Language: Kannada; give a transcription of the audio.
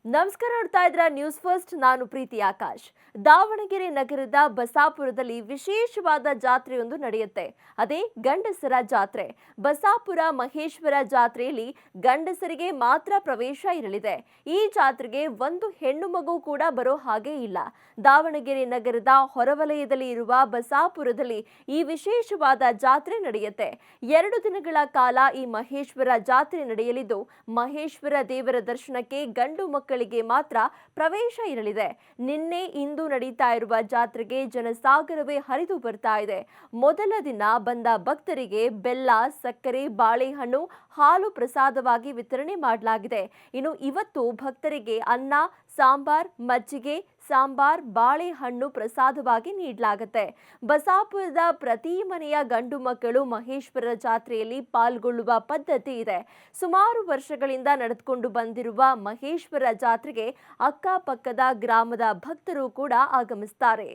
ನಮಸ್ಕಾರ, ನೋಡ್ತಾ ಇದ್ರ ನ್ಯೂಸ್ ಫಸ್ಟ್. ನಾನು ಪ್ರೀತಿ ಆಕಾಶ್. ದಾವಣಗೆರೆ ನಗರದ ಬಸಾಪುರದಲ್ಲಿ ವಿಶೇಷವಾದ ಜಾತ್ರೆಯೊಂದು ನಡೆಯುತ್ತೆ. ಅದೇ ಗಂಡಸರ ಜಾತ್ರೆ. ಬಸಾಪುರ ಮಹೇಶ್ವರ ಜಾತ್ರೆಯಲ್ಲಿ ಗಂಡಸರಿಗೆ ಮಾತ್ರ ಪ್ರವೇಶ ಇರಲಿದೆ. ಈ ಜಾತ್ರೆಗೆ ಒಂದು ಹೆಣ್ಣು ಮಗು ಕೂಡ ಬರೋ ಹಾಗೆ ಇಲ್ಲ. ದಾವಣಗೆರೆ ನಗರದ ಹೊರವಲಯದಲ್ಲಿ ಇರುವ ಬಸಾಪುರದಲ್ಲಿ ಈ ವಿಶೇಷವಾದ ಜಾತ್ರೆ ನಡೆಯುತ್ತೆ. 2 ದಿನಗಳ ಕಾಲ ಈ ಮಹೇಶ್ವರ ಜಾತ್ರೆ ನಡೆಯಲಿದ್ದು, ಮಹೇಶ್ವರ ದೇವರ ದರ್ಶನಕ್ಕೆ ಗಂಡು ಮಕ್ಕಳಿಗೆ ಮಾತ್ರ ಪ್ರವೇಶ ಇರಲಿದೆ. ನಿನ್ನೆ ಇಂದು ನಡೀತಾ ಇರುವ ಜಾತ್ರೆಗೆ ಜನಸಾಗರವೇ ಹರಿದು ಬರ್ತಾ ಇದೆ. ಮೊದಲ ದಿನ ಬಂದ ಭಕ್ತರಿಗೆ ಬೆಲ್ಲ, ಸಕ್ಕರೆ, ಬಾಳೆಹಣ್ಣು, ಹಾಲು ಪ್ರಸಾದವಾಗಿ ವಿತರಣೆ ಮಾಡಲಾಗಿದೆ. ಇನ್ನು ಇವತ್ತು ಭಕ್ತರಿಗೆ ಅನ್ನ, ಸಾಂಬಾರ್, ಮಜ್ಜಿಗೆ, ಸಾಂಬಾರ್, ಬಾಳೆಹಣ್ಣು ಪ್ರಸಾದವಾಗಿ ನೀಡಲಾಗುತ್ತೆ. ಬಸಾಪುರದ ಪ್ರತಿ ಮನೆಯ ಗಂಡು ಮಕ್ಕಳು ಮಹೇಶ್ವರ ಜಾತ್ರೆಯಲ್ಲಿ ಪಾಲ್ಗೊಳ್ಳುವ ಪದ್ಧತಿ ಇದೆ. ಸುಮಾರು ವರ್ಷಗಳಿಂದ ನಡೆದುಕೊಂಡು ಬಂದಿರುವ ಮಹೇಶ್ವರ ಜಾತ್ರೆಗೆ ಅಕ್ಕಪಕ್ಕದ ಗ್ರಾಮದ ಭಕ್ತರು ಕೂಡ ಆಗಮಿಸುತ್ತಾರೆ.